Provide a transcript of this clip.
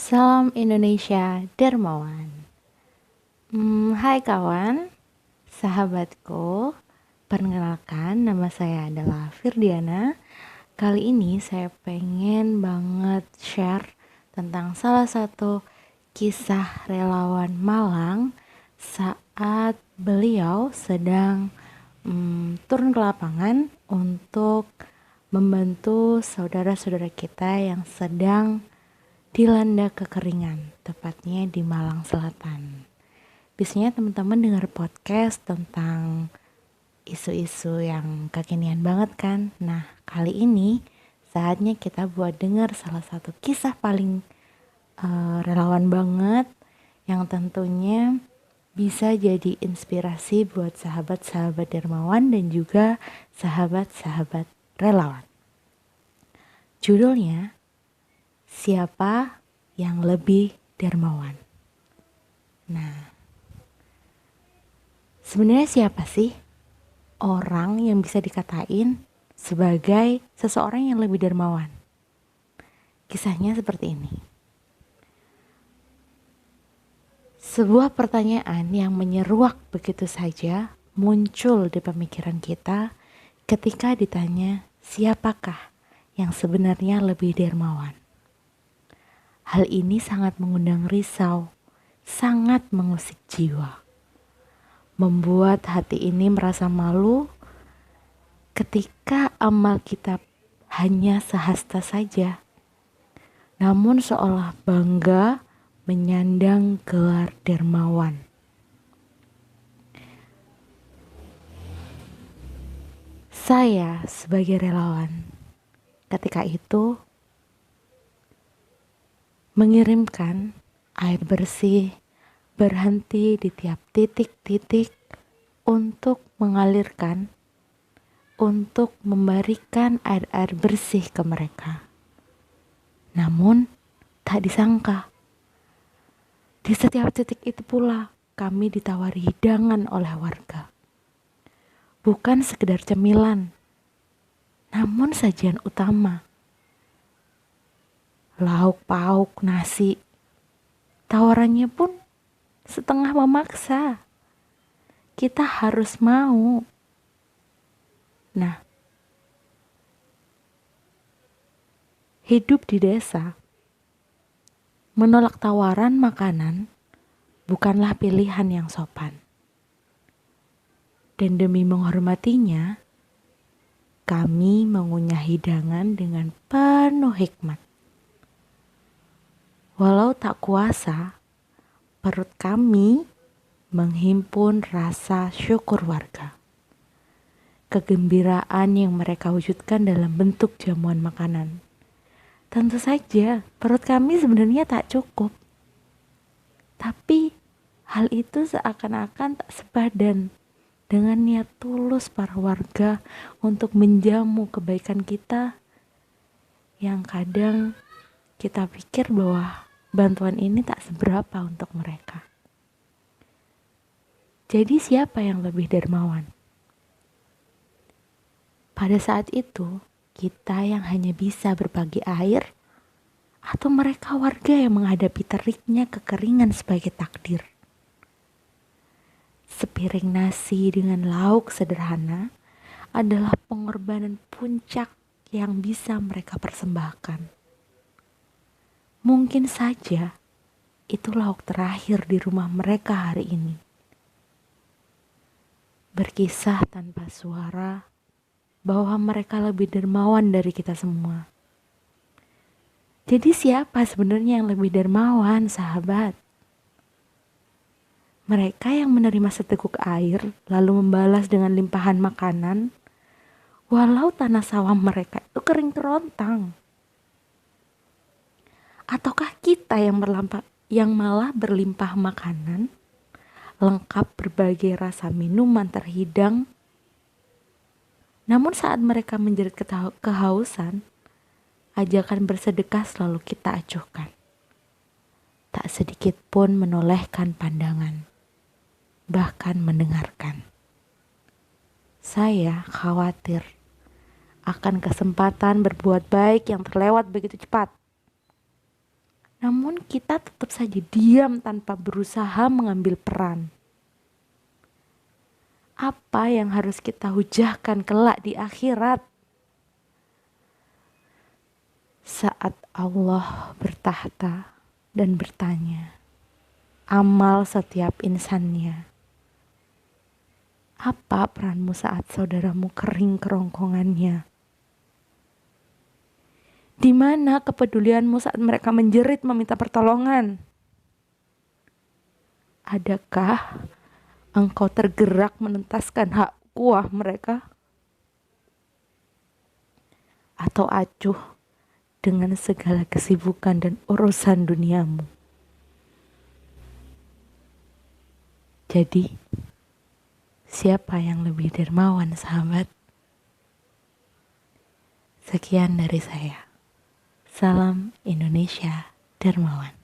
Salam Indonesia Dermawan. Hai kawan, sahabatku. Perkenalkan, nama saya adalah Firdiana. Kali ini saya pengen banget share tentang salah satu kisah relawan Malang saat beliau sedang turun ke lapangan untuk membantu saudara-saudara kita yang sedang dilanda kekeringan, tepatnya di Malang Selatan. Biasanya teman-teman dengar podcast tentang isu-isu yang kekinian banget kan. Nah, kali ini saatnya kita buat dengar salah satu kisah paling relawan banget yang tentunya bisa jadi inspirasi buat sahabat-sahabat dermawan dan juga sahabat-sahabat relawan. Judulnya, Siapa yang Lebih Dermawan? Nah, sebenarnya siapa sih orang yang bisa dikatain sebagai seseorang yang lebih dermawan? Kisahnya seperti ini. Sebuah pertanyaan yang menyeruak begitu saja muncul di pemikiran kita ketika ditanya siapakah yang sebenarnya lebih dermawan. Hal ini sangat mengundang risau, sangat mengusik jiwa. Membuat hati ini merasa malu ketika amal kita hanya sehasta saja. Namun seolah bangga menyandang gelar dermawan. Saya sebagai relawan ketika itu mengirimkan air bersih berhenti di tiap titik-titik untuk mengalirkan, untuk memberikan air-air bersih ke mereka. Namun, tak disangka, di setiap titik itu pula kami ditawari hidangan oleh warga. Bukan sekedar cemilan, namun sajian utama. Lauk pauk nasi, tawarannya pun setengah memaksa. Kita harus mau. Nah, hidup di desa, menolak tawaran makanan bukanlah pilihan yang sopan. Dan demi menghormatinya, kami mengunyah hidangan dengan penuh hikmat. Walau tak kuasa, perut kami menghimpun rasa syukur warga. Kegembiraan yang mereka wujudkan dalam bentuk jamuan makanan. Tentu saja perut kami sebenarnya tak cukup. Tapi hal itu seakan-akan tak sepadan dengan niat tulus para warga untuk menjamu kebaikan kita yang kadang kita pikir bahwa bantuan ini tak seberapa untuk mereka. Jadi siapa yang lebih dermawan? Pada saat itu, kita yang hanya bisa berbagi air, atau mereka warga yang menghadapi teriknya kekeringan sebagai takdir. Sepiring nasi dengan lauk sederhana adalah pengorbanan puncak yang bisa mereka persembahkan. Mungkin saja itu lauk terakhir di rumah mereka hari ini. Berkisah tanpa suara bahwa mereka lebih dermawan dari kita semua. Jadi siapa sebenarnya yang lebih dermawan, sahabat? Mereka yang menerima seteguk air lalu membalas dengan limpahan makanan, walau tanah sawah mereka itu kering kerontang. Ataukah kita yang malah berlimpah makanan, lengkap berbagai rasa minuman terhidang, namun saat mereka menjerit kehausan, ajakan bersedekah selalu kita acuhkan. Tak sedikit pun menolehkan pandangan, bahkan mendengarkan. Saya khawatir akan kesempatan berbuat baik yang terlewat begitu cepat. namun kita tetap saja diam tanpa berusaha mengambil peran. Apa yang harus kita hujahkan kelak di akhirat? Saat Allah bertahta dan bertanya, amal setiap insannya. Apa peranmu saat saudaramu kering kerongkongannya? Di mana kepedulianmu saat mereka menjerit meminta pertolongan? Adakah engkau tergerak menuntaskan hak kuah mereka? Atau acuh dengan segala kesibukan dan urusan duniamu? Jadi, siapa yang lebih dermawan, sahabat? Sekian dari saya. Salam Indonesia Dermawan.